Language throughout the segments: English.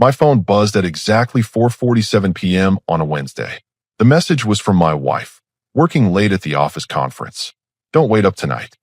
My phone buzzed at exactly 4:47 p.m. on a Wednesday. The message was from my wife, working late at the office conference. Don't wait up tonight.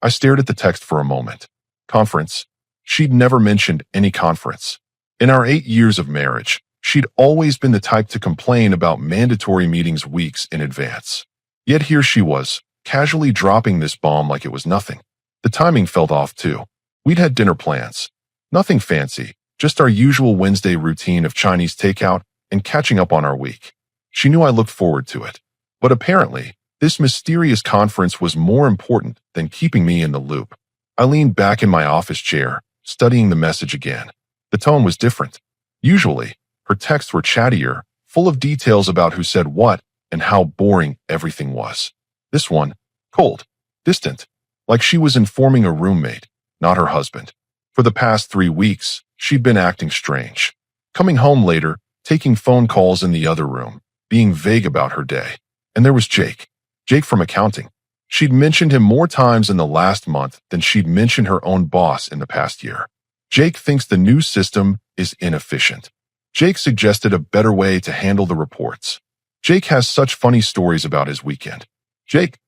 I stared at the text for a moment. Conference? She'd never mentioned any conference. In our 8 years of marriage, she'd always been the type to complain about mandatory meetings weeks in advance. Yet here she was, casually dropping this bomb like it was nothing. The timing felt off too. We'd had dinner plans. Nothing fancy, just our usual Wednesday routine of Chinese takeout and catching up on our week. She knew I looked forward to it. But apparently, this mysterious conference was more important than keeping me in the loop. I leaned back in my office chair, studying the message again. The tone was different. Usually, her texts were chattier, full of details about who said what and how boring everything was. This one, cold, distant, like she was informing a roommate, not her husband. For the past 3 weeks, she'd been acting strange. Coming home later, taking phone calls in the other room, being vague about her day. And there was Jake. Jake from accounting. She'd mentioned him more times in the last month than she'd mentioned her own boss in the past year. Jake thinks the new system is inefficient. Jake suggested a better way to handle the reports. Jake has such funny stories about his weekend. Jake.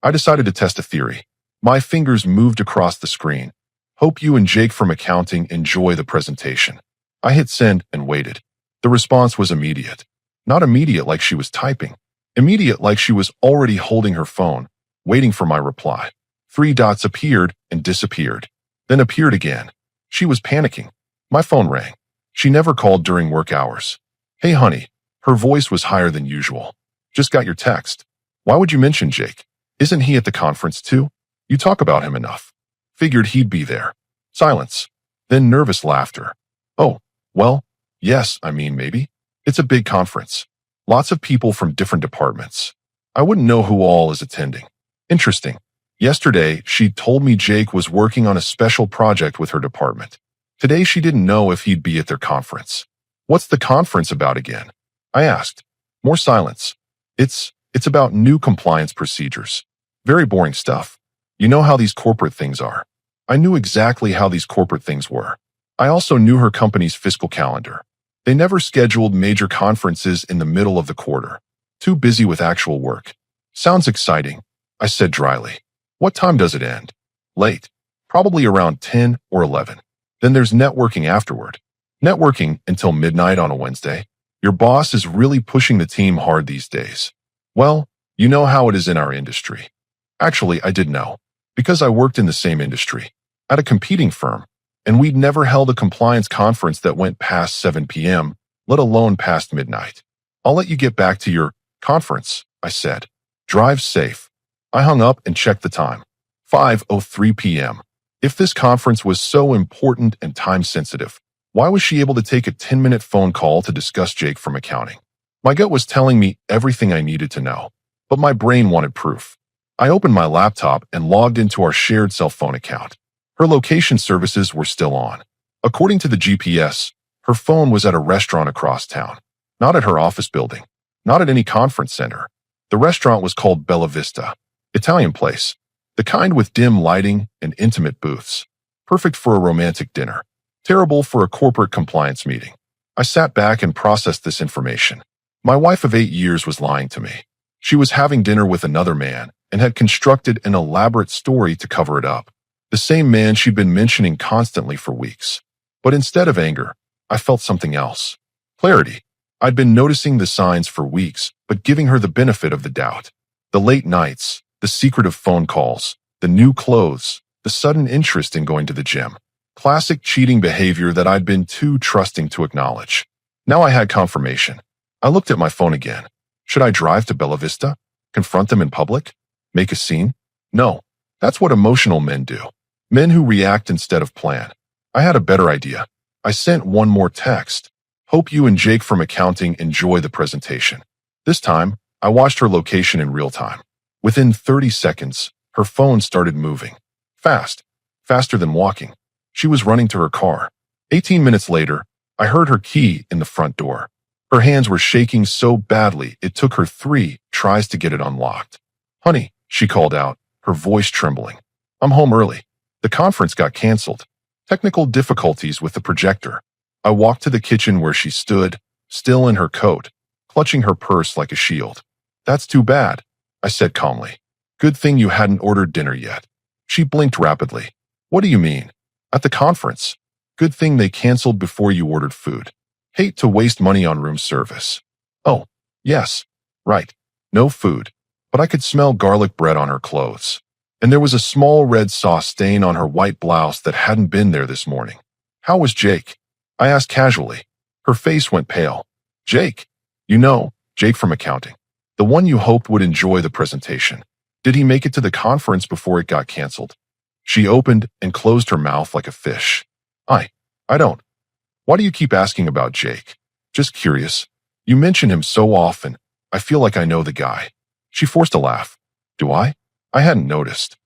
I decided to test a theory. My fingers moved across the screen. Hope you and Jake from accounting enjoy the presentation. I hit send and waited. The response was immediate. Not immediate like she was typing. Immediate like she was already holding her phone, waiting for my reply. 3 dots appeared and disappeared. Then appeared again. She was panicking. My phone rang. She never called during work hours. Hey, honey. Her voice was higher than usual. Just got your text. Why would you mention Jake? Isn't he at the conference too? You talk about him enough. Figured he'd be there. Silence. Then nervous laughter. Oh, well, yes, maybe. It's a big conference. Lots of people from different departments. I wouldn't know who all is attending. Interesting. Yesterday, she told me Jake was working on a special project with her department. Today, she didn't know if he'd be at their conference. What's the conference about again? I asked. More silence. It's about new compliance procedures. Very boring stuff. You know how these corporate things are. I knew exactly how these corporate things were. I also knew her company's fiscal calendar. They never scheduled major conferences in the middle of the quarter. Too busy with actual work. Sounds exciting, I said dryly. What time does it end? Late. Probably around 10 or 11. Then there's networking afterward. Networking until midnight on a Wednesday. Your boss is really pushing the team hard these days. Well, you know how it is in our industry. Actually, I did know, because I worked in the same industry, at a competing firm, and we'd never held a compliance conference that went past 7 p.m., let alone past midnight. I'll let you get back to your conference, I said. Drive safe. I hung up and checked the time. 5:03 p.m. If this conference was so important and time-sensitive, why was she able to take a 10-minute phone call to discuss Jake from accounting? My gut was telling me everything I needed to know, but my brain wanted proof. I opened my laptop and logged into our shared cell phone account. Her location services were still on. According to the GPS, her phone was at a restaurant across town, not at her office building, not at any conference center. The restaurant was called Bella Vista, Italian place, the kind with dim lighting and intimate booths. Perfect for a romantic dinner, terrible for a corporate compliance meeting. I sat back and processed this information. My wife of 8 years was lying to me. She was having dinner with another man and had constructed an elaborate story to cover it up. The same man she'd been mentioning constantly for weeks. But instead of anger, I felt something else. Clarity. I'd been noticing the signs for weeks, but giving her the benefit of the doubt. The late nights, the secretive phone calls, the new clothes, the sudden interest in going to the gym. Classic cheating behavior that I'd been too trusting to acknowledge. Now I had confirmation. I looked at my phone again. Should I drive to Bella Vista? Confront them in public? Make a scene? No. That's what emotional men do. Men who react instead of plan. I had a better idea. I sent one more text. Hope you and Jake from accounting enjoy the presentation. This time, I watched her location in real time. Within 30 seconds, her phone started moving. Fast. Faster than walking. She was running to her car. 18 minutes later, I heard her key in the front door. Her hands were shaking so badly it took her 3 tries to get it unlocked. Honey, she called out, her voice trembling. I'm home early. The conference got canceled. Technical difficulties with the projector. I walked to the kitchen where she stood, still in her coat, clutching her purse like a shield. That's too bad, I said calmly. Good thing you hadn't ordered dinner yet. She blinked rapidly. What do you mean? At the conference. Good thing they canceled before you ordered food. Hate to waste money on room service. Oh, yes. Right. No food. But I could smell garlic bread on her clothes. And there was a small red sauce stain on her white blouse that hadn't been there this morning. How was Jake? I asked casually. Her face went pale. Jake? You know, Jake from accounting. The one you hoped would enjoy the presentation. Did he make it to the conference before it got canceled? She opened and closed her mouth like a fish. I don't. Why do you keep asking about Jake? Just curious. You mention him so often. I feel like I know the guy. She forced a laugh. Do I? I hadn't noticed.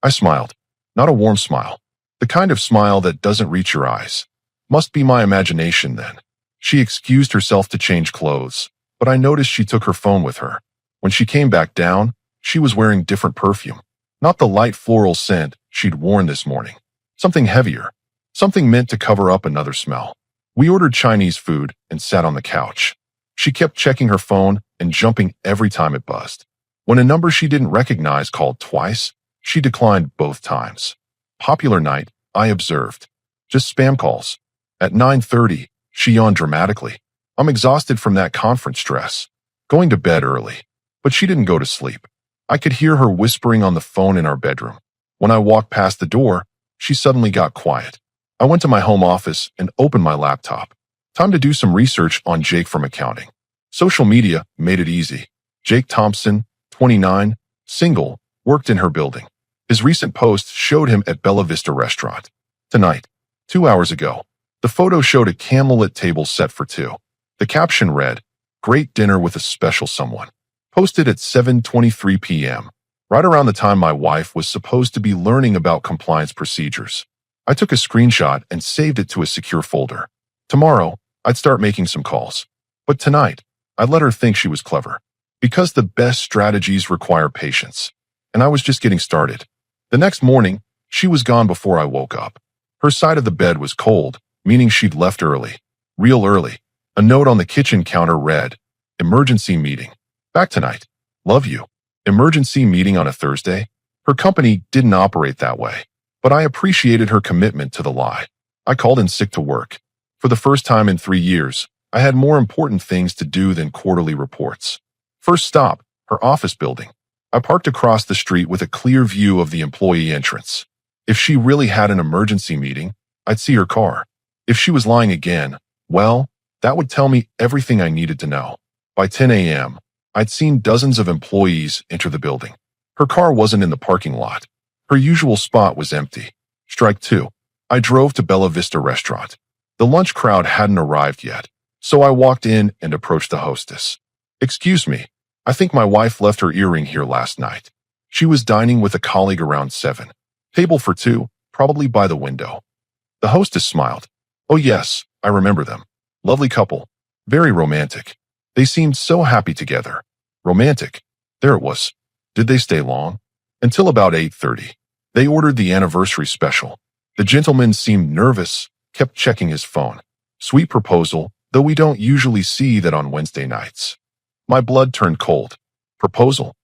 I smiled. Not a warm smile. The kind of smile that doesn't reach your eyes. Must be my imagination then. She excused herself to change clothes, but I noticed she took her phone with her. When she came back down, she was wearing different perfume. Not the light floral scent she'd worn this morning. Something heavier. Something meant to cover up another smell. We ordered Chinese food and sat on the couch. She kept checking her phone and jumping every time it buzzed. When a number she didn't recognize called twice, she declined both times. Popular night, I observed. Just spam calls. At 9:30, she yawned dramatically. I'm exhausted from that conference stress. Going to bed early. But she didn't go to sleep. I could hear her whispering on the phone in our bedroom. When I walked past the door, she suddenly got quiet. I went to my home office and opened my laptop. Time to do some research on Jake from accounting. Social media made it easy. Jake Thompson, 29, single, worked in her building. His recent post showed him at Bella Vista Restaurant. Tonight, 2 hours ago, the photo showed a candlelit table set for two. The caption read, "Great dinner with a special someone." Posted at 7:23 p.m., right around the time my wife was supposed to be learning about compliance procedures. I took a screenshot and saved it to a secure folder. Tomorrow, I'd start making some calls. But tonight, I'd let her think she was clever. Because the best strategies require patience. And I was just getting started. The next morning, she was gone before I woke up. Her side of the bed was cold, meaning she'd left early. Real early. A note on the kitchen counter read, "Emergency meeting. Back tonight. Love you." Emergency meeting on a Thursday? Her company didn't operate that way. But I appreciated her commitment to the lie. I called in sick to work. For the first time in 3 years, I had more important things to do than quarterly reports. First stop, her office building. I parked across the street with a clear view of the employee entrance. If she really had an emergency meeting, I'd see her car. If she was lying again, well, that would tell me everything I needed to know. By 10 a.m., I'd seen dozens of employees enter the building. Her car wasn't in the parking lot. Her usual spot was empty. Strike two. I drove to Bella Vista Restaurant. The lunch crowd hadn't arrived yet, so I walked in and approached the hostess. "Excuse me, I think my wife left her earring here last night." She was dining with a colleague around 7. Table for two, probably by the window. The hostess smiled. "Oh yes, I remember them. Lovely couple. Very romantic. They seemed so happy together." Romantic. There it was. Did they stay long? Until about 8:30. They ordered the anniversary special. The gentleman seemed nervous, kept checking his phone. Sweet proposal, though we don't usually see that on Wednesday nights. My blood turned cold. Proposal?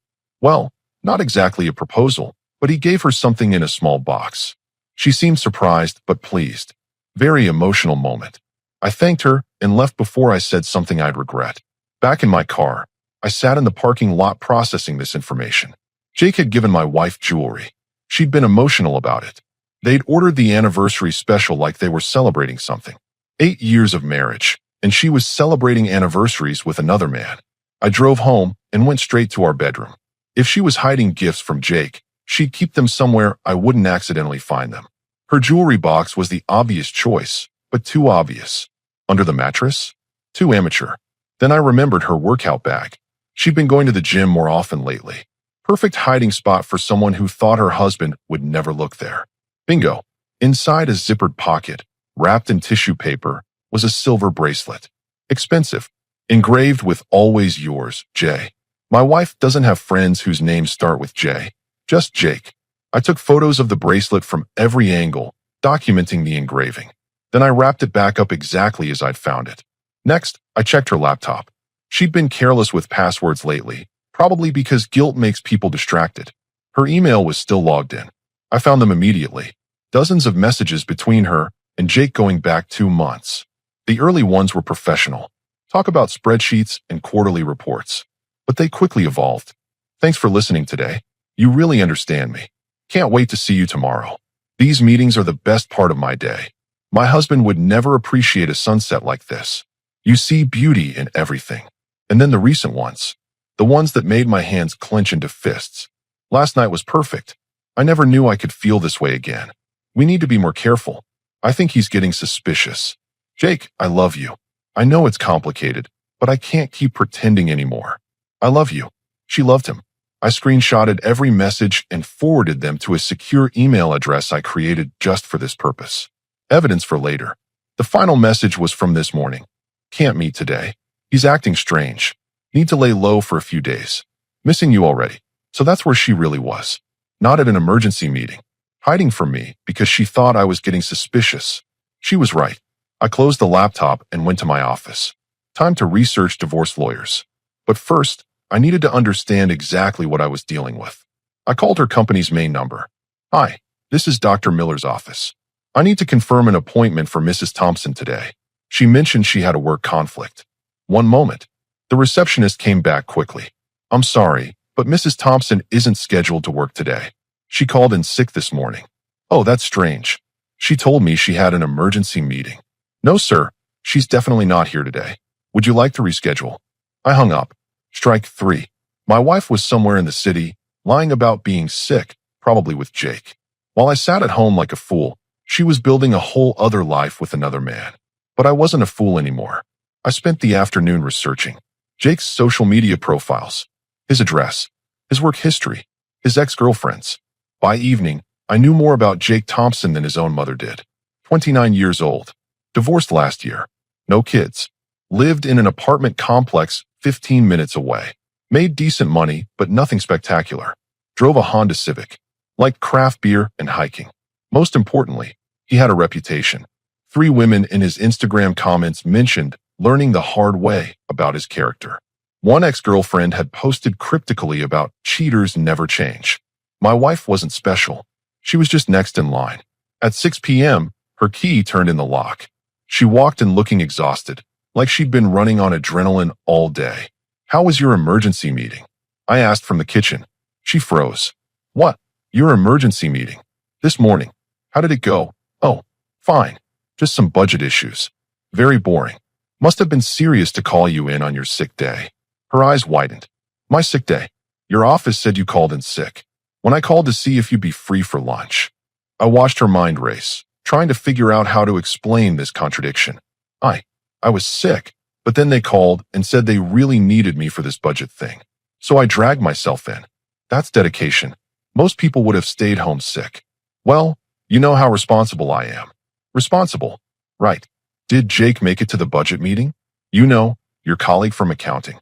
Well, not exactly a proposal, but he gave her something in a small box. She seemed surprised but pleased. Very emotional moment. I thanked her and left before I said something I'd regret. Back in my car, I sat in the parking lot processing this information. Jake had given my wife jewelry. She'd been emotional about it. They'd ordered the anniversary special like they were celebrating something. 8 years of marriage, and she was celebrating anniversaries with another man. I drove home and went straight to our bedroom. If she was hiding gifts from Jake, she'd keep them somewhere I wouldn't accidentally find them. Her jewelry box was the obvious choice, but too obvious. Under the mattress? Too amateur. Then I remembered her workout bag. She'd been going to the gym more often lately. Perfect hiding spot for someone who thought her husband would never look there. Bingo. Inside a zippered pocket, wrapped in tissue paper, was a silver bracelet. Expensive. Engraved with "Always yours, Jay." My wife doesn't have friends whose names start with J. Just Jake. I took photos of the bracelet from every angle, documenting the engraving. Then I wrapped it back up exactly as I'd found it. Next, I checked her laptop. She'd been careless with passwords lately, probably because guilt makes people distracted. Her email was still logged in. I found them immediately. Dozens of messages between her and Jake going back 2 months. The early ones were professional. Talk about spreadsheets and quarterly reports. But they quickly evolved. Thanks for listening today. You really understand me. Can't wait to see you tomorrow. These meetings are the best part of my day. My husband would never appreciate a sunset like this. You see beauty in everything. And then the recent ones. The ones that made my hands clench into fists. Last night was perfect. I never knew I could feel this way again. We need to be more careful. I think he's getting suspicious. Jake, I love you. I know it's complicated, but I can't keep pretending anymore. I love you. She loved him. I screenshotted every message and forwarded them to a secure email address I created just for this purpose. Evidence for later. The final message was from this morning. Can't meet today. He's acting strange. Need to lay low for a few days. Missing you already. So that's where she really was. Not at an emergency meeting. Hiding from me because she thought I was getting suspicious. She was right. I closed the laptop and went to my office. Time to research divorce lawyers. But first, I needed to understand exactly what I was dealing with. I called her company's main number. Hi, this is Dr. Miller's office. I need to confirm an appointment for Mrs. Thompson today. She mentioned she had a work conflict. One moment. The receptionist came back quickly. I'm sorry, but Mrs. Thompson isn't scheduled to work today. She called in sick this morning. Oh, that's strange. She told me she had an emergency meeting. No, sir. She's definitely not here today. Would you like to reschedule? I hung up. Strike 3. My wife was somewhere in the city, lying about being sick, probably with Jake. While I sat at home like a fool, she was building a whole other life with another man. But I wasn't a fool anymore. I spent the afternoon researching Jake's social media profiles, his address, his work history, his ex-girlfriends. By evening, I knew more about Jake Thompson than his own mother did. 29 years old. Divorced last year. No kids. Lived in an apartment complex 15 minutes away. Made decent money, but nothing spectacular. Drove a Honda Civic. Liked craft beer and hiking. Most importantly, he had a reputation. 3 women in his Instagram comments mentioned learning the hard way about his character. One ex-girlfriend had posted cryptically about cheaters never change. My wife wasn't special. She was just next in line. At 6 p.m., her key turned in the lock. She walked in looking exhausted, like she'd been running on adrenaline all day. How was your emergency meeting? I asked from the kitchen. She froze. What? Your emergency meeting? This morning. How did it go? Oh, fine. Just some budget issues. Very boring. Must have been serious to call you in on your sick day. Her eyes widened. My sick day? Your office said you called in sick. When I called to see if you'd be free for lunch. I watched her mind race, trying to figure out how to explain this contradiction. I was sick, but then they called and said they really needed me for this budget thing. So I dragged myself in. That's dedication. Most people would have stayed home sick. Well, you know how responsible I am. Responsible. Right. Did Jake make it to the budget meeting? You know, your colleague from accounting.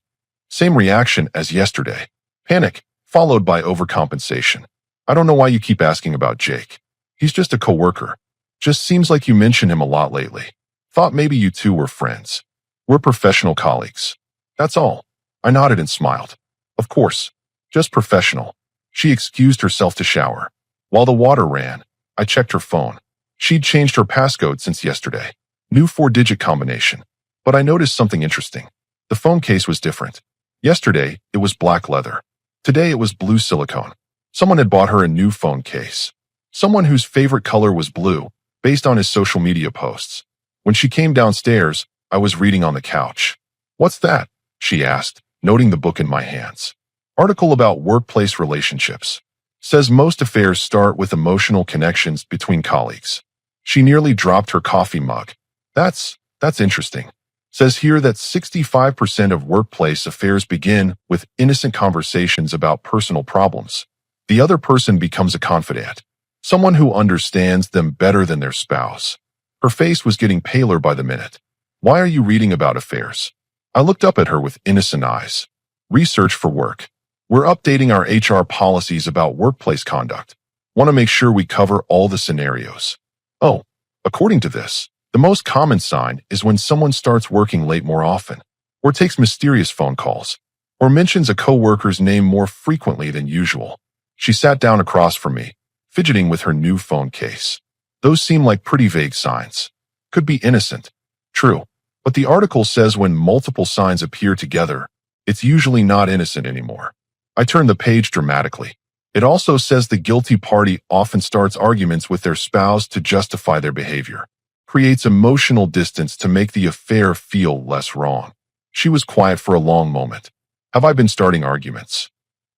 Same reaction as yesterday. Panic, followed by overcompensation. I don't know why you keep asking about Jake. He's just a coworker. Just seems like you mention him a lot lately. Thought maybe you two were friends. We're professional colleagues. That's all. I nodded and smiled. Of course. Just professional. She excused herself to shower. While the water ran, I checked her phone. She'd changed her passcode since yesterday. New 4-digit combination. But I noticed something interesting. The phone case was different. Yesterday, it was black leather. Today, it was blue silicone. Someone had bought her a new phone case. Someone whose favorite color was blue, based on his social media posts. When she came downstairs, I was reading on the couch. What's that? She asked, noting the book in my hands. Article about workplace relationships. Says most affairs start with emotional connections between colleagues. She nearly dropped her coffee mug. That's interesting. Says here that 65% of workplace affairs begin with innocent conversations about personal problems. The other person becomes a confidant, someone who understands them better than their spouse. Her face was getting paler by the minute. Why are you reading about affairs? I looked up at her with innocent eyes. Research for work. We're updating our HR policies about workplace conduct. Want to make sure we cover all the scenarios. Oh, according to this, The most common sign is when someone starts working late more often, or takes mysterious phone calls, or mentions a coworker's name more frequently than usual. She sat down across from me, fidgeting with her new phone case. Those seem like pretty vague signs. Could be innocent. True. But the article says when multiple signs appear together, it's usually not innocent anymore. I turned the page dramatically. It also says the guilty party often starts arguments with their spouse to justify their behavior, creates emotional distance to make the affair feel less wrong. She was quiet for a long moment. Have I been starting arguments?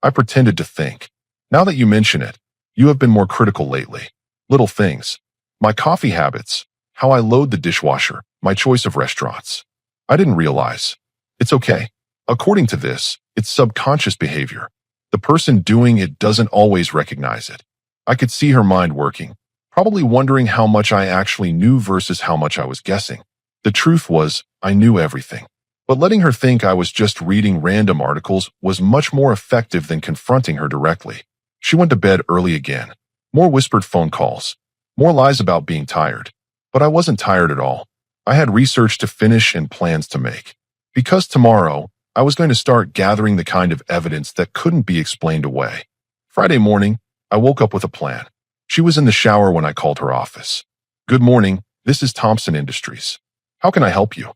I pretended to think. Now that you mention it, you have been more critical lately. Little things. My coffee habits, how I load the dishwasher, my choice of restaurants. I didn't realize. It's okay. According to this, it's subconscious behavior. The person doing it doesn't always recognize it. I could see her mind working, probably wondering how much I actually knew versus how much I was guessing. The truth was, I knew everything. But letting her think I was just reading random articles was much more effective than confronting her directly. She went to bed early again. More whispered phone calls. More lies about being tired. But I wasn't tired at all. I had research to finish and plans to make. Because tomorrow, I was going to start gathering the kind of evidence that couldn't be explained away. Friday morning, I woke up with a plan. She was in the shower when I called her office. Good morning, this is Thompson Industries. How can I help you?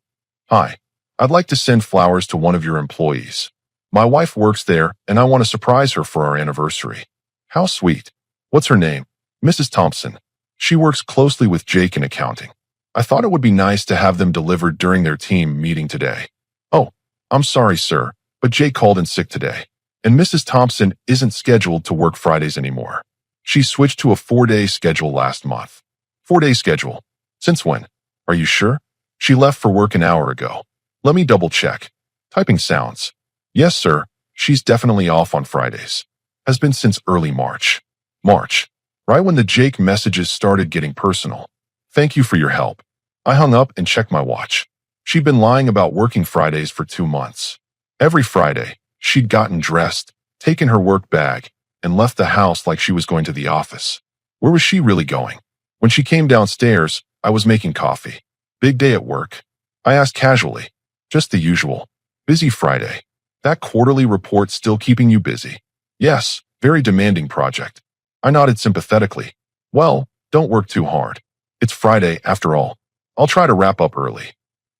Hi, I'd like to send flowers to one of your employees. My wife works there and I want to surprise her for our anniversary. How sweet. What's her name? Mrs. Thompson. She works closely with Jake in accounting. I thought it would be nice to have them delivered during their team meeting today. Oh, I'm sorry, sir, but Jake called in sick today, and Mrs. Thompson isn't scheduled to work Fridays anymore. She switched to a 4-day schedule last month. 4-day schedule? Since when? Are you sure? She left for work an hour ago. Let me double check. Typing sounds. Yes, sir, she's definitely off on Fridays. Has been since early March. March. Right when the Jake messages started getting personal. Thank you for your help. I hung up and checked my watch. She'd been lying about working Fridays for 2 months. Every Friday, she'd gotten dressed, taken her work bag, and left the house like she was going to the office. Where was she really going? When she came downstairs, I was making coffee. Big day at work. I asked casually. Just the usual. Busy Friday. That quarterly report still keeping you busy? Yes, very demanding project. I nodded sympathetically. Well, don't work too hard. It's Friday, after all. I'll try to wrap up early.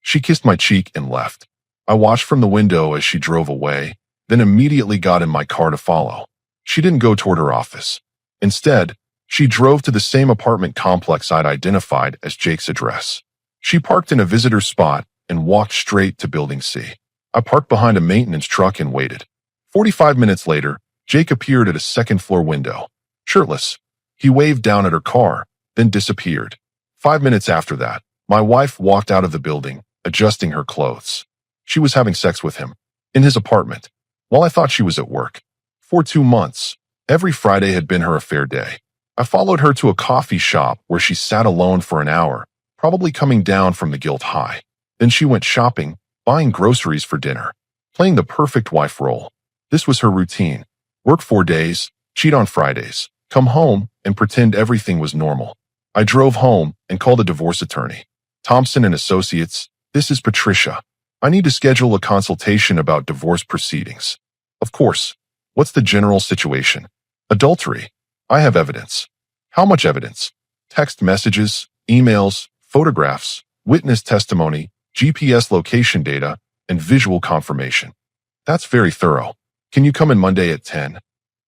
She kissed my cheek and left. I watched from the window as she drove away, then immediately got in my car to follow. She didn't go toward her office. Instead, she drove to the same apartment complex I'd identified as Jake's address. She parked in a visitor spot and walked straight to Building C. I parked behind a maintenance truck and waited. 45 minutes later, Jake appeared at a second-floor window. Shirtless. He waved down at her car, then disappeared. 5 minutes after that, my wife walked out of the building, adjusting her clothes. She was having sex with him, in his apartment, while I thought she was at work. For 2 months, every Friday had been her affair day. I followed her to a coffee shop where she sat alone for an hour, probably coming down from the guilt high. Then she went shopping, buying groceries for dinner, playing the perfect wife role. This was her routine. Work 4 days, cheat on Fridays, come home, and pretend everything was normal. I drove home and called a divorce attorney. Thompson and Associates, this is Patricia. I need to schedule a consultation about divorce proceedings. Of course. What's the general situation? Adultery. I have evidence. How much evidence? Text messages, emails, photographs, witness testimony, GPS location data, and visual confirmation. That's very thorough. Can you come in Monday at 10?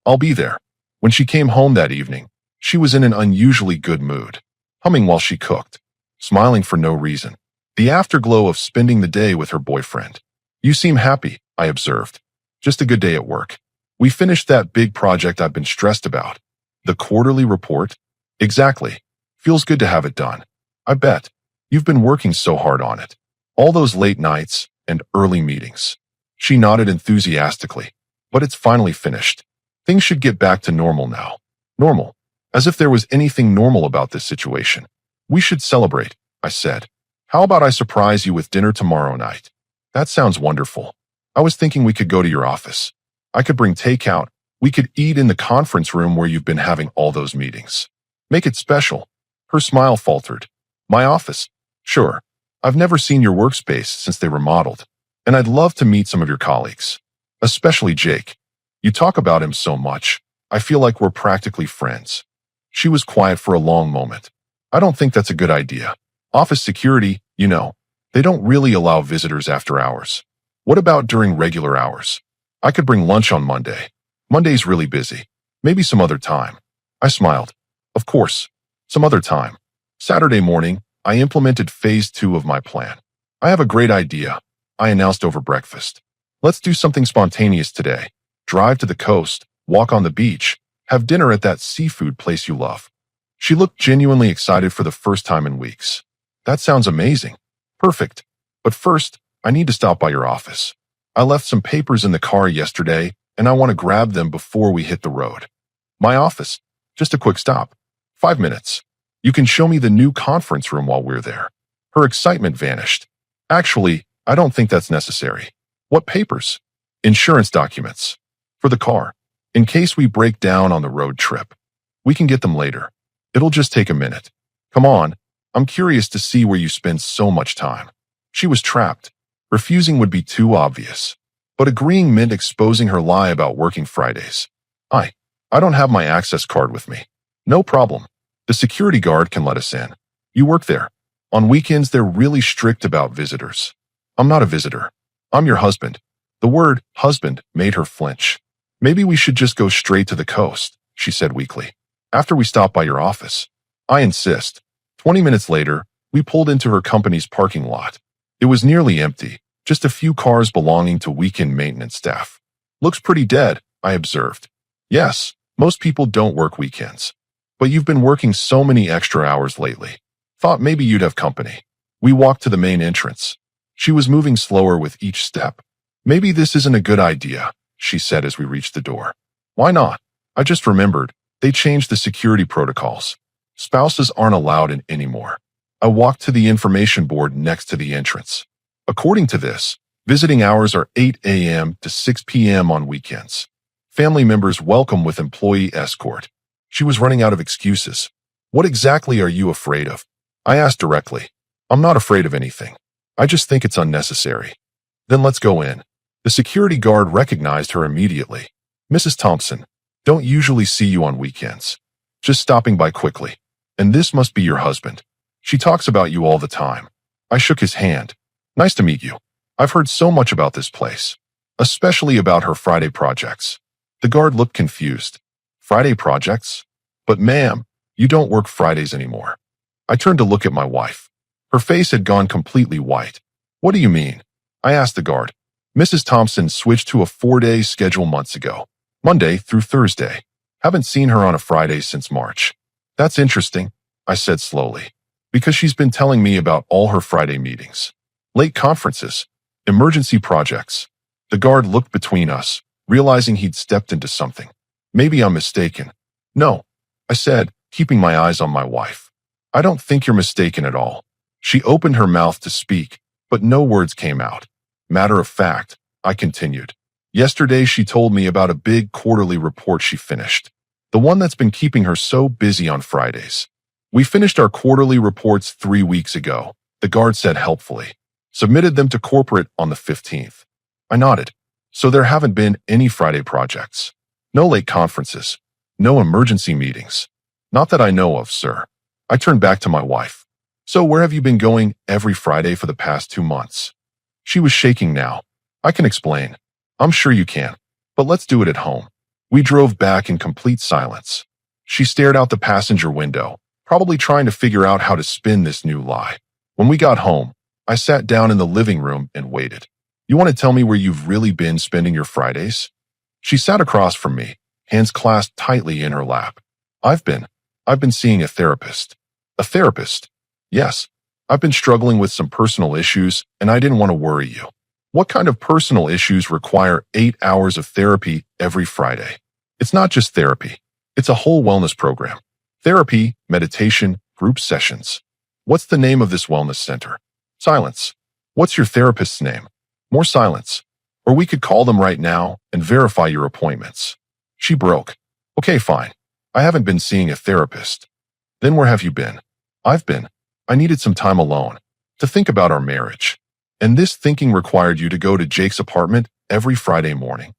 I'll be there. When she came home that evening, she was in an unusually good mood, humming while she cooked, smiling for no reason. The afterglow of spending the day with her boyfriend. You seem happy, I observed. Just a good day at work. We finished that big project I've been stressed about. The quarterly report? Exactly. Feels good to have it done. I bet. You've been working so hard on it. All those late nights and early meetings. She nodded enthusiastically. But it's finally finished. Things should get back to normal now. Normal. As if there was anything normal about this situation. We should celebrate, I said. How about I surprise you with dinner tomorrow night? That sounds wonderful. I was thinking we could go to your office. I could bring takeout. We could eat in the conference room where you've been having all those meetings. Make it special. Her smile faltered. My office. Sure. I've never seen your workspace since they remodeled, and I'd love to meet some of your colleagues, especially Jake. You talk about him so much. I feel like we're practically friends. She was quiet for a long moment. I don't think that's a good idea. Office security, they don't really allow visitors after hours. What about during regular hours? I could bring lunch on Monday. Monday's really busy. Maybe some other time. I smiled. Of course. Some other time. Saturday morning, I implemented phase 2 of my plan. I have a great idea, I announced over breakfast. Let's do something spontaneous today. Drive to the coast, walk on the beach, have dinner at that seafood place you love. She looked genuinely excited for the first time in weeks. That sounds amazing. Perfect. But first, I need to stop by your office. I left some papers in the car yesterday, and I want to grab them before we hit the road. My office. Just a quick stop. 5 minutes. You can show me the new conference room while we're there. Her excitement vanished. Actually, I don't think that's necessary. What papers? Insurance documents. For the car. In case we break down on the road trip. We can get them later. It'll just take a minute. Come on. I'm curious to see where you spend so much time. She was trapped. Refusing would be too obvious. But agreeing meant exposing her lie about working Fridays. I don't have my access card with me. No problem. The security guard can let us in. You work there. On weekends, they're really strict about visitors. I'm not a visitor. I'm your husband. The word husband made her flinch. Maybe we should just go straight to the coast, she said weakly. After we stop by your office. I insist. 20 minutes later, we pulled into her company's parking lot. It was nearly empty, just a few cars belonging to weekend maintenance staff. Looks pretty dead, I observed. Yes, most people don't work weekends. But you've been working so many extra hours lately. Thought maybe you'd have company. We walked to the main entrance. She was moving slower with each step. Maybe this isn't a good idea, she said as we reached the door. Why not? I just remembered. They changed the security protocols. Spouses aren't allowed in anymore. I walked to the information board next to the entrance. According to this, visiting hours are 8 a.m. to 6 p.m. on weekends. Family members welcome with employee escort. She was running out of excuses. What exactly are you afraid of? I asked directly. I'm not afraid of anything. I just think it's unnecessary. Then let's go in. The security guard recognized her immediately. Mrs. Thompson, don't usually see you on weekends. Just stopping by quickly. And this must be your husband. She talks about you all the time. I shook his hand. Nice to meet you. I've heard so much about this place. Especially about her Friday projects. The guard looked confused. Friday projects? But ma'am, you don't work Fridays anymore. I turned to look at my wife. Her face had gone completely white. What do you mean? I asked the guard. Mrs. Thompson switched to a 4-day schedule months ago. Monday through Thursday. Haven't seen her on a Friday since March. That's interesting, I said slowly. Because she's been telling me about all her Friday meetings. Late conferences. Emergency projects. The guard looked between us, realizing he'd stepped into something. Maybe I'm mistaken. No, I said, keeping my eyes on my wife. I don't think you're mistaken at all. She opened her mouth to speak, but no words came out. Matter of fact, I continued. Yesterday she told me about a big quarterly report she finished. The one that's been keeping her so busy on Fridays. We finished our quarterly reports 3 weeks ago, the guard said helpfully. Submitted them to corporate on the 15th. I nodded. So there haven't been any Friday projects. No late conferences. No emergency meetings. Not that I know of, sir. I turned back to my wife. So where have you been going every Friday for the past 2 months? She was shaking now. I can explain. I'm sure you can. But let's do it at home. We drove back in complete silence. She stared out the passenger window, probably trying to figure out how to spin this new lie. When we got home, I sat down in the living room and waited. You want to tell me where you've really been spending your Fridays? She sat across from me, hands clasped tightly in her lap. I've been seeing a therapist. A therapist? Yes. I've been struggling with some personal issues, and I didn't want to worry you. What kind of personal issues require 8 hours of therapy every Friday? It's not just therapy. It's a whole wellness program. Therapy, meditation, group sessions. What's the name of this wellness center? Silence. What's your therapist's name? More silence. Or we could call them right now and verify your appointments. She broke. Okay, fine. I haven't been seeing a therapist. Then where have you been? I needed some time alone. to think about our marriage. And this thinking required you to go to Jake's apartment every Friday morning.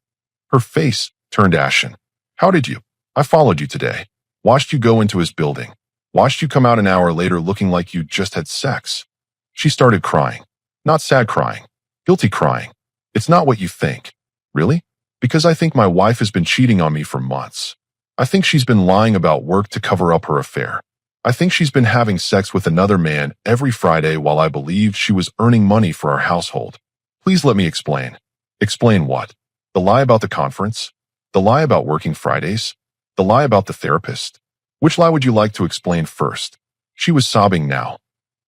Her face turned ashen. How did you? I followed you today. Watched you go into his building. Watched you come out an hour later looking like you just had sex. She started crying. Not sad crying. Guilty crying. It's not what you think. Really? Because I think my wife has been cheating on me for months. I think she's been lying about work to cover up her affair. I think she's been having sex with another man every Friday while I believed she was earning money for our household. Please let me explain. Explain what? The lie about the conference? The lie about working Fridays? The lie about the therapist? Which lie would you like to explain first? She was sobbing now.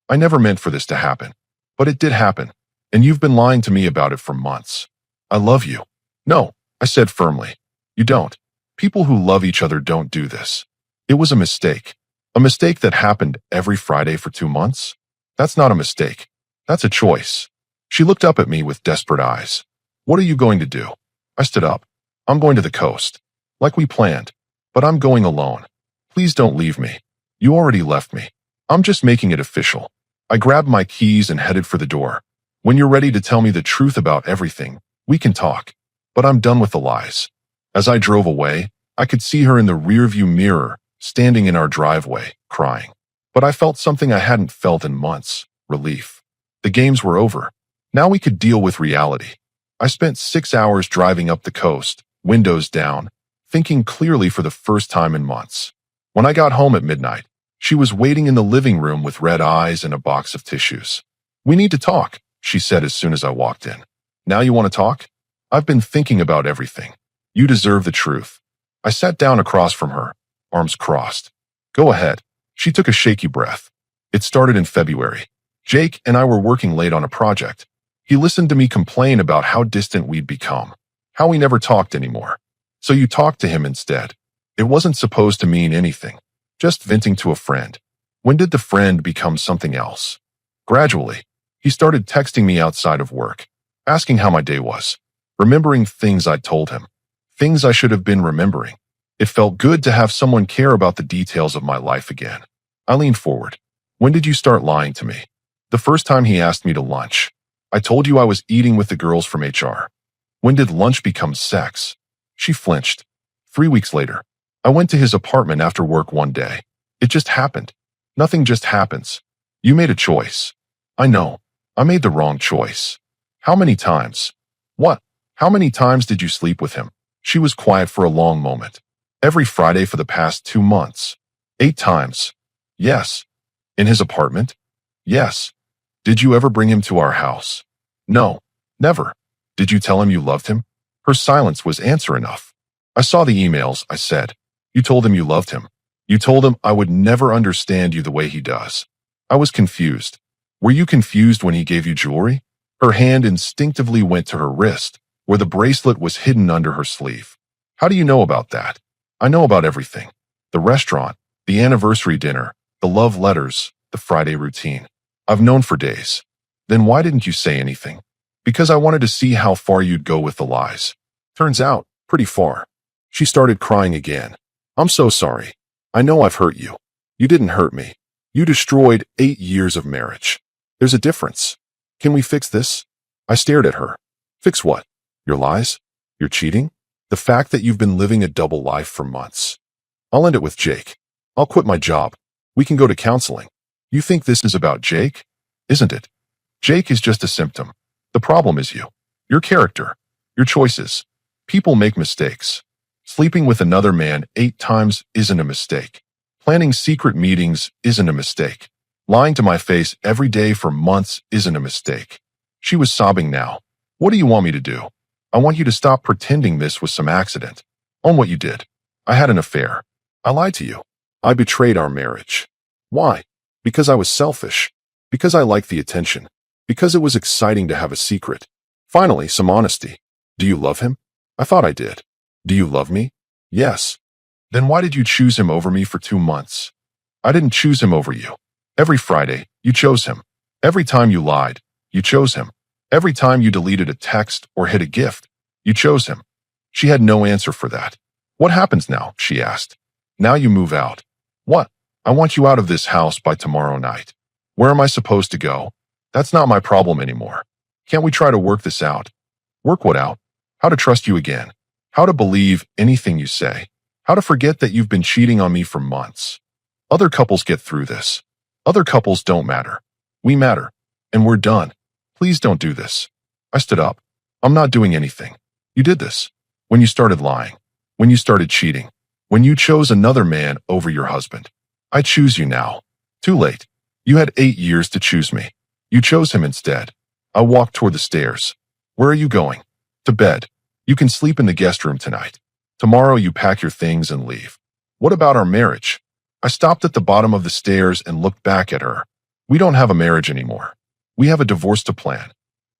I never meant for this to happen. But it did happen. And you've been lying to me about it for months. I love you. No, I said firmly. You don't. People who love each other don't do this. It was a mistake. A mistake that happened every Friday for 2 months? That's not a mistake. That's a choice. She looked up at me with desperate eyes. What are you going to do? I stood up. I'm going to the coast. Like we planned. But I'm going alone. Please don't leave me. You already left me. I'm just making it official. I grabbed my keys and headed for the door. When you're ready to tell me the truth about everything, we can talk. But I'm done with the lies. As I drove away, I could see her in the rearview mirror, standing in our driveway, crying. But I felt something I hadn't felt in months, relief. The games were over. Now we could deal with reality. I spent 6 hours driving up the coast, windows down, thinking clearly for the first time in months. When I got home at midnight, she was waiting in the living room with red eyes and a box of tissues. We need to talk, she said as soon as I walked in. Now you want to talk? I've been thinking about everything. You deserve the truth. I sat down across from her, arms crossed. Go ahead. She took a shaky breath. It started in February. Jake and I were working late on a project. He listened to me complain about how distant we'd become, how we never talked anymore. So you talked to him instead. It wasn't supposed to mean anything, just venting to a friend. When did the friend become something else? Gradually, he started texting me outside of work, asking how my day was, remembering things I'd told him, things I should have been remembering. It felt good to have someone care about the details of my life again. I leaned forward. When did you start lying to me? The first time he asked me to lunch. I told you I was eating with the girls from HR. When did lunch become sex? She flinched. 3 weeks later, I went to his apartment after work one day. It just happened. Nothing just happens. You made a choice. I know. I made the wrong choice. How many times? What? How many times did you sleep with him? She was quiet for a long moment. Every Friday for the past 2 months. 8 times. Yes. In his apartment? Yes. Did you ever bring him to our house? No. Never. Did you tell him you loved him? Her silence was answer enough. I saw the emails, I said. You told him you loved him. You told him I would never understand you the way he does. I was confused. Were you confused when he gave you jewelry? Her hand instinctively went to her wrist, where the bracelet was hidden under her sleeve. How do you know about that? I know about everything. The restaurant, the anniversary dinner, the love letters, the Friday routine. I've known for days. Then why didn't you say anything? Because I wanted to see how far you'd go with the lies. Turns out, pretty far. She started crying again. I'm so sorry. I know I've hurt you. You didn't hurt me. You destroyed 8 years of marriage. There's a difference. Can we fix this? I stared at her. Fix what? Your lies? Your cheating? The fact that you've been living a double life for months. I'll end it with Jake. I'll quit my job. We can go to counseling. You think this is about Jake? Isn't it? Jake is just a symptom. The problem is you. Your character. Your choices. People make mistakes. Sleeping with another man 8 times isn't a mistake. Planning secret meetings isn't a mistake. Lying to my face every day for months isn't a mistake. She was sobbing now. What do you want me to do? I want you to stop pretending this was some accident. Own what you did. I had an affair. I lied to you. I betrayed our marriage. Why? Because I was selfish. Because I liked the attention. Because it was exciting to have a secret. Finally, some honesty. Do you love him? I thought I did. Do you love me? Yes. Then why did you choose him over me for 2 months? I didn't choose him over you. Every Friday, you chose him. Every time you lied, you chose him. Every time you deleted a text or hid a gift, you chose him. She had no answer for that. What happens now? She asked. Now you move out. What? I want you out of this house by tomorrow night. Where am I supposed to go? That's not my problem anymore. Can't we try to work this out? Work what out? How to trust you again. How to believe anything you say. How to forget that you've been cheating on me for months. Other couples get through this. Other couples don't matter. We matter. And we're done. Please don't do this. I stood up. I'm not doing anything. You did this. When you started lying. When you started cheating. When you chose another man over your husband. I choose you now. Too late. You had 8 years to choose me. You chose him instead. I walked toward the stairs. Where are you going? To bed. You can sleep in the guest room tonight. Tomorrow you pack your things and leave. What about our marriage? I stopped at the bottom of the stairs and looked back at her. We don't have a marriage anymore. We have a divorce to plan.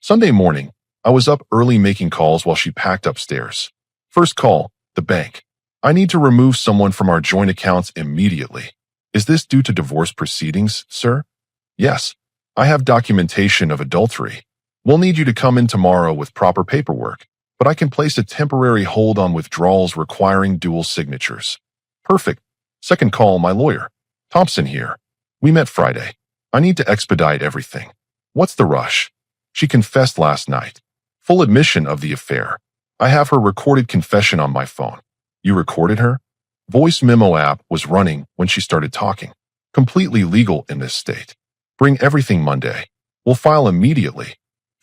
Sunday morning, I was up early making calls while she packed upstairs. First call, the bank. I need to remove someone from our joint accounts immediately. Is this due to divorce proceedings, sir? Yes. I have documentation of adultery. We'll need you to come in tomorrow with proper paperwork, but I can place a temporary hold on withdrawals requiring dual signatures. Perfect. Second call, my lawyer. Thompson here. We met Friday. I need to expedite everything. What's the rush? She confessed last night. Full admission of the affair. I have her recorded confession on my phone. You recorded her? Voice memo app was running when she started talking. Completely legal in this state. Bring everything Monday. We'll file immediately.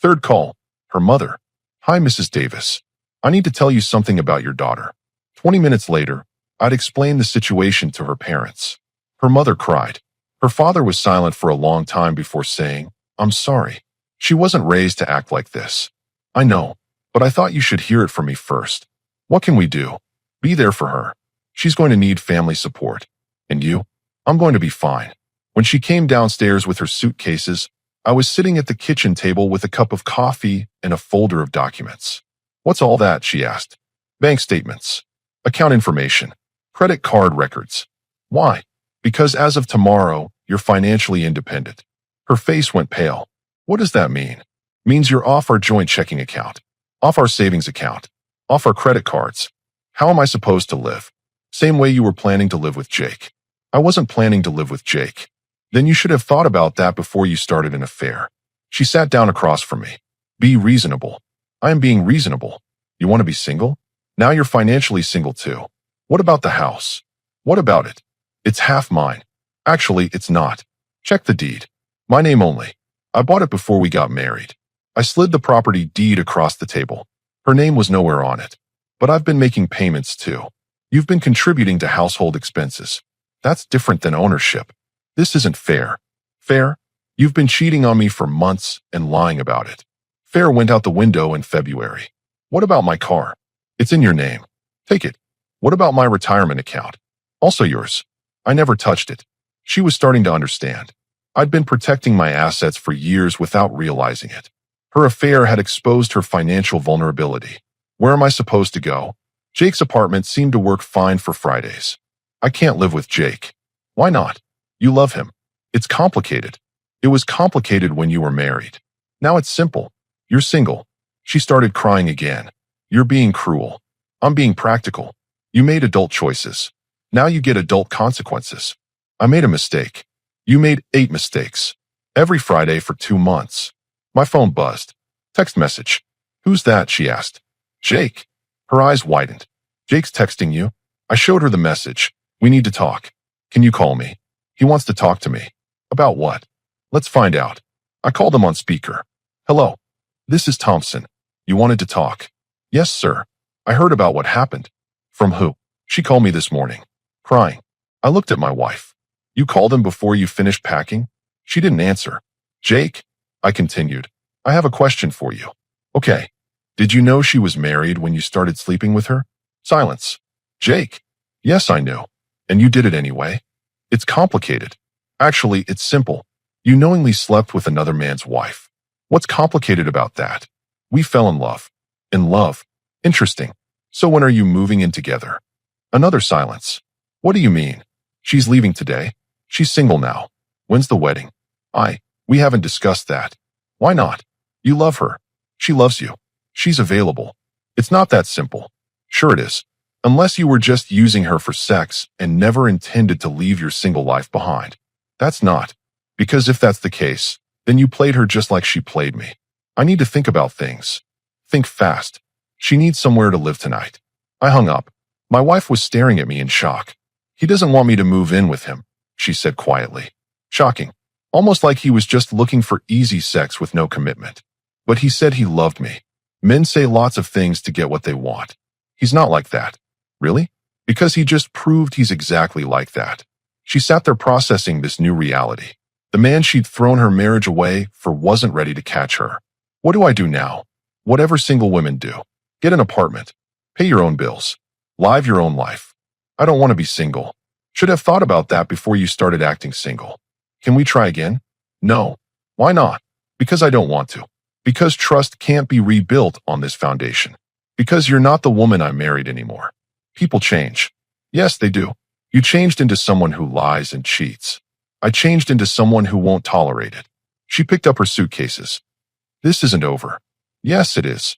Third call. Her mother. Hi, Mrs. Davis. I need to tell you something about your daughter. 20 minutes later, I'd explained the situation to her parents. Her mother cried. Her father was silent for a long time before saying, I'm sorry. She wasn't raised to act like this. I know, but I thought you should hear it from me first. What can we do? Be there for her. She's going to need family support. And you? I'm going to be fine. When she came downstairs with her suitcases, I was sitting at the kitchen table with a cup of coffee and a folder of documents. What's all that? She asked. Bank statements. Account information. Credit card records. Why? Because as of tomorrow, you're financially independent. Her face went pale. What does that mean? Means you're off our joint checking account. Off our savings account. Off our credit cards. How am I supposed to live? Same way you were planning to live with Jake. I wasn't planning to live with Jake. Then you should have thought about that before you started an affair. She sat down across from me. Be reasonable. I am being reasonable. You want to be single? Now you're financially single too. What about the house? What about it? It's half mine. Actually, it's not. Check the deed. My name only. I bought it before we got married. I slid the property deed across the table. Her name was nowhere on it. But I've been making payments too. You've been contributing to household expenses. That's different than ownership. This isn't fair. Fair? You've been cheating on me for months and lying about it. Fair went out the window in February. What about my car? It's in your name. Take it. What about my retirement account? Also yours. I never touched it. She was starting to understand. I'd been protecting my assets for years without realizing it. Her affair had exposed her financial vulnerability. Where am I supposed to go? Jake's apartment seemed to work fine for Fridays. I can't live with Jake. Why not? You love him. It's complicated. It was complicated when you were married. Now it's simple. You're single. She started crying again. You're being cruel. I'm being practical. You made adult choices. Now you get adult consequences. I made a mistake. You made 8 mistakes. Every Friday for 2 months. My phone buzzed. Text message. Who's that? She asked. Jake. Her eyes widened. Jake's texting you? I showed her the message. We need to talk. Can you call me? He wants to talk to me. About what? Let's find out. I called him on speaker. Hello. This is Thompson. You wanted to talk? Yes, sir. I heard about what happened. From who? She called me this morning. Crying. I looked at my wife. You called him before you finished packing? She didn't answer. Jake? I continued. I have a question for you. Okay. Did you know she was married when you started sleeping with her? Silence. Jake? Yes, I knew. And you did it anyway? It's complicated. Actually, it's simple. You knowingly slept with another man's wife. What's complicated about that? We fell in love. In love? Interesting. So when are you moving in together? Another silence. What do you mean? She's leaving today. She's single now. When's the wedding? We haven't discussed that. Why not? You love her. She loves you. She's available. It's not that simple. Sure it is. Unless you were just using her for sex and never intended to leave your single life behind. That's not. Because if that's the case, Then you played her just like she played me. I need to think about things. Think fast. She needs somewhere to live tonight. I hung up. My wife was staring at me in shock. He doesn't want me to move in with him, she said quietly. Shocking. Almost like he was just looking for easy sex with no commitment. But he said he loved me. Men say lots of things to get what they want. He's not like that. Really? Because he just proved he's exactly like that. She sat there processing this new reality. The man she'd thrown her marriage away for wasn't ready to catch her. What do I do now? Whatever single women do. Get an apartment. Pay your own bills. Live your own life. I don't want to be single. Should have thought about that before you started acting single. Can we try again? No. Why not? Because I don't want to. Because trust can't be rebuilt on this foundation. Because you're not the woman I married anymore. People change. Yes, they do. You changed into someone who lies and cheats. I changed into someone who won't tolerate it. She picked up her suitcases. This isn't over. Yes, it is.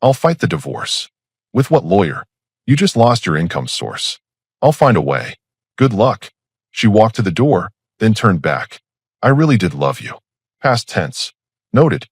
I'll fight the divorce. With what lawyer? You just lost your income source. I'll find a way. Good luck. She walked to the door, then turned back. I really did love you. Past tense. Noted.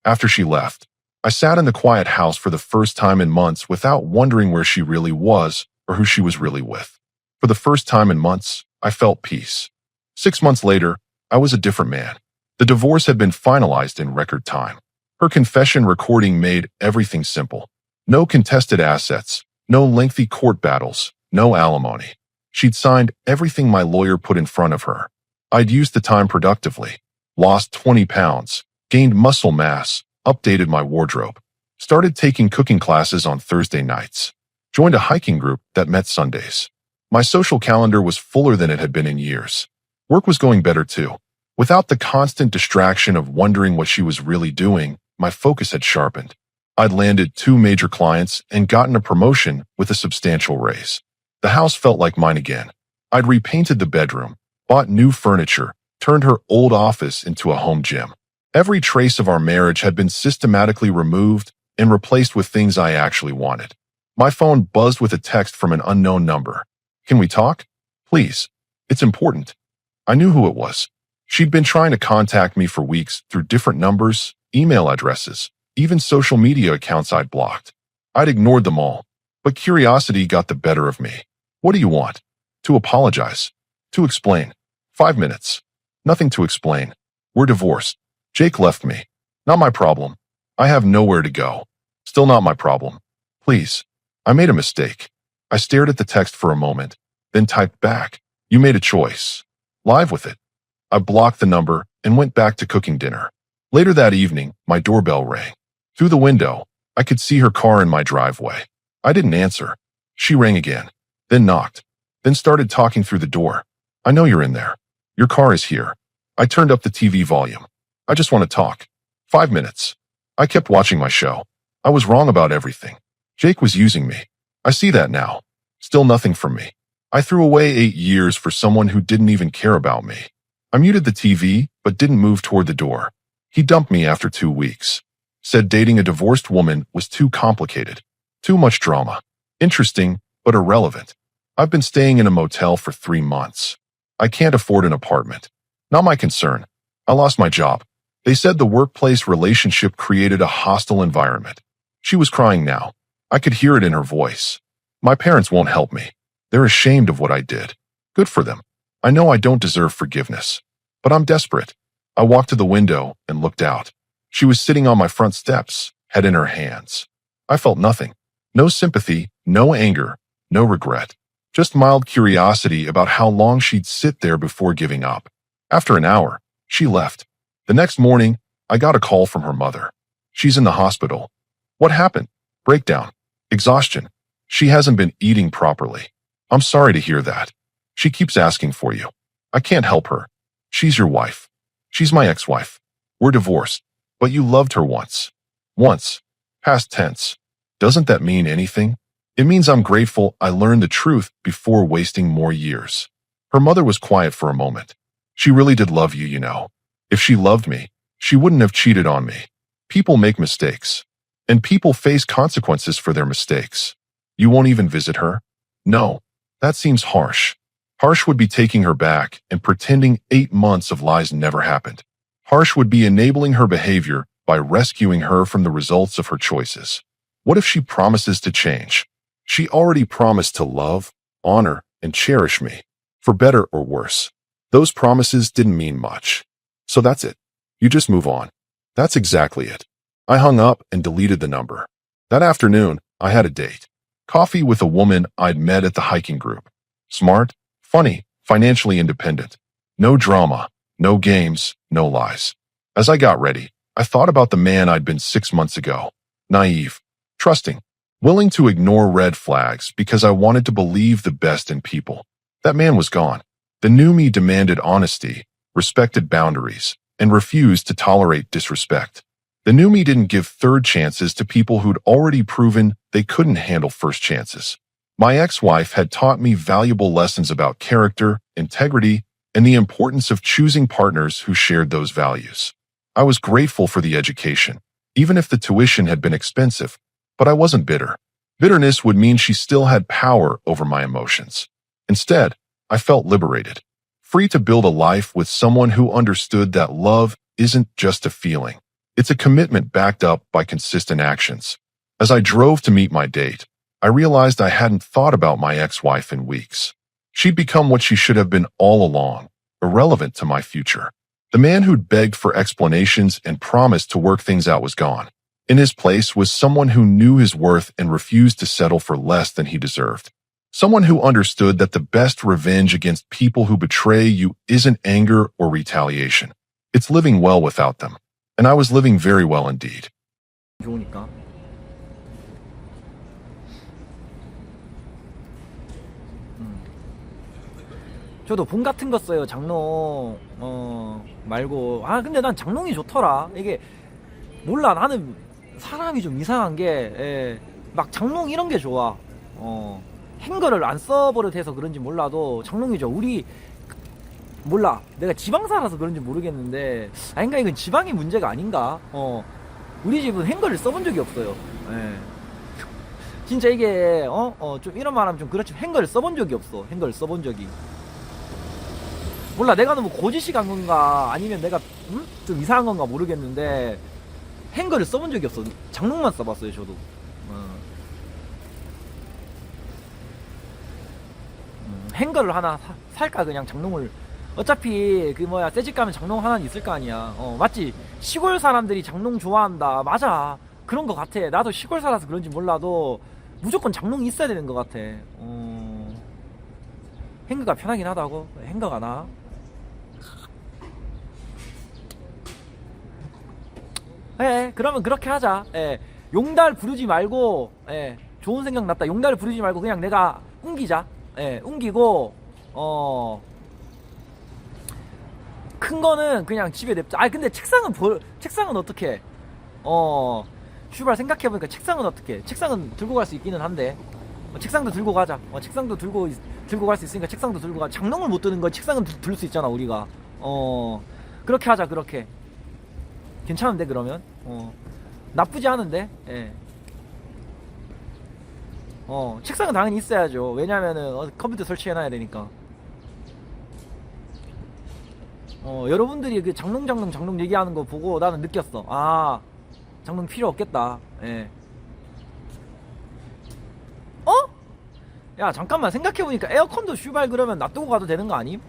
After she left, I sat in the quiet house for the first time in months without wondering where she really was or who she was really with. For the first time in months, I felt peace. 6 months later, I was a different man. The divorce had been finalized in record time. Her confession recording made everything simple. No contested assets, no lengthy court battles, no alimony. She'd signed everything my lawyer put in front of her. I'd used the time productively, lost 20 pounds, gained muscle mass, updated my wardrobe, started taking cooking classes on Thursday nights, joined a hiking group that met Sundays. My social calendar was fuller than it had been in years. Work was going better too. Without the constant distraction of wondering what she was really doing, my focus had sharpened. I'd landed 2 major clients and gotten a promotion with a substantial raise. The house felt like mine again. I'd repainted the bedroom, bought new furniture, turned her old office into a home gym. Every trace of our marriage had been systematically removed and replaced with things I actually wanted. My phone buzzed with a text from an unknown number. Can we talk? Please. It's important. I knew who it was. She'd been trying to contact me for weeks through different numbers, email addresses, even social media accounts I'd blocked. I'd ignored them all, but curiosity got the better of me. What do you want? To apologize. To explain. 5 minutes. Nothing to explain. We're divorced. Jake left me. Not my problem. I have nowhere to go. Still not my problem. Please. I made a mistake. I stared at the text for a moment, then typed back. You made a choice. Live with it. I blocked the number and went back to cooking dinner. Later that evening, my doorbell rang. Through the window, I could see her car in my driveway. I didn't answer. She rang again, then knocked, then started talking through the door. I know you're in there. Your car is here. I turned up the TV volume. I just want to talk. 5 minutes. I kept watching my show. I was wrong about everything. Jake was using me. I see that now. Still nothing from me. I threw away 8 years for someone who didn't even care about me. I muted the TV, but didn't move toward the door. He dumped me after 2 weeks. Said dating a divorced woman was too complicated. Too much drama. Interesting, but irrelevant. I've been staying in a motel for 3 months. I can't afford an apartment. Not my concern. I lost my job. They said the workplace relationship created a hostile environment. She was crying now. I could hear it in her voice. My parents won't help me. They're ashamed of what I did. Good for them. I know I don't deserve forgiveness. But I'm desperate. I walked to the window and looked out. She was sitting on my front steps, head in her hands. I felt nothing. No sympathy, no anger, no regret. Just mild curiosity about how long she'd sit there before giving up. After an hour, she left. The next morning, I got a call from her mother. She's in the hospital. What happened? Breakdown. Exhaustion. She hasn't been eating properly. I'm sorry to hear that. She keeps asking for you. I can't help her. She's your wife. She's my ex-wife. We're divorced. But you loved her once. Once. Past tense. Doesn't that mean anything? It means I'm grateful I learned the truth before wasting more years. Her mother was quiet for a moment. She really did love you, you know. If she loved me, she wouldn't have cheated on me. People make mistakes. And people face consequences for their mistakes. You won't even visit her? No. That seems harsh. Harsh would be taking her back and pretending 8 months of lies never happened. Harsh would be enabling her behavior by rescuing her from the results of her choices. What if she promises to change? She already promised to love, honor, and cherish me, for better or worse. Those promises didn't mean much. So that's it. You just move on. That's exactly it. I hung up and deleted the number. That afternoon, I had a date. Coffee with a woman I'd met at the hiking group. Smart, funny, financially independent. No drama, no games, no lies. As I got ready, I thought about the man I'd been 6 months ago. Naive, trusting, willing to ignore red flags because I wanted to believe the best in people. That man was gone. The new me demanded honesty, respected boundaries, and refused to tolerate disrespect. The new me didn't give third chances to people who'd already proven they couldn't handle first chances. My ex-wife had taught me valuable lessons about character, integrity, and the importance of choosing partners who shared those values. I was grateful for the education, even if the tuition had been expensive, but I wasn't bitter. Bitterness would mean she still had power over my emotions. Instead, I felt liberated, free to build a life with someone who understood that love isn't just a feeling. It's a commitment backed up by consistent actions. As I drove to meet my date, I realized I hadn't thought about my ex-wife in weeks. She'd become what she should have been all along, irrelevant to my future. The man who'd begged for explanations and promised to work things out was gone. In his place was someone who knew his worth and refused to settle for less than he deserved. Someone who understood that the best revenge against people who betray you isn't anger or retaliation. It's living well without them. And I was living very well indeed. 좋으니까. 저도 봄 같은 거 써요. 장롱 말고. 근데 난 장롱이 좋더라. 이게 몰라, 나는 사람이 좀 이상한 게 막 장롱 이런 게 좋아. 행거를 안 써버릇해서 그런지 몰라도 장롱이죠. 우리 몰라, 내가 지방 살아서 그런지 모르겠는데, 아닌가, 이건 지방이 문제가 아닌가. 우리 집은 행거를 써본 적이 없어요. 진짜 이게 좀 이런 말하면 좀 그렇지만 행거를 써본 적이 없어. 행거를 써본 적이. 몰라, 내가 너무 고지식한 건가 아니면 내가 좀 이상한 건가 모르겠는데 행거를 써본 적이 없어. 장롱만 써봤어요 저도. 행거를 하나 살까, 그냥 장롱을. 어차피 그 뭐야, 새집 가면 장롱 하나는 있을 거 아니야. 맞지? 시골 사람들이 장롱 좋아한다. 맞아, 그런 거 같아. 나도 시골 살아서 그런지 몰라도 무조건 장롱이 있어야 되는 거 같아. 행거가 편하긴 하다고. 행거가 나. 그러면 그렇게 하자. 용달 부르지 말고, 좋은 생각 났다. 용달 부르지 말고 그냥 내가 옮기자. 옮기고, 큰 거는 그냥 집에 냅자. 근데 책상은 어떻게? 슈발 생각해보니까 책상은 어떻게? 책상은 들고 갈 수 있기는 한데, 책상도 들고 가자. 책상도 들고 갈 수 있으니까 책상도 들고 가. 장롱을 못 드는 거 책상은 들 수 있잖아 우리가. 그렇게 하자. 그렇게 괜찮은데 그러면? 나쁘지 않은데? 책상은 당연히 있어야죠. 왜냐면은 컴퓨터 설치해놔야 되니까. 여러분들이 그 장롱 얘기하는 거 보고 나는 느꼈어. 장롱 필요 없겠다. 야, 잠깐만 생각해보니까 에어컨도 슈발 그러면 놔두고 가도 되는 거 아님?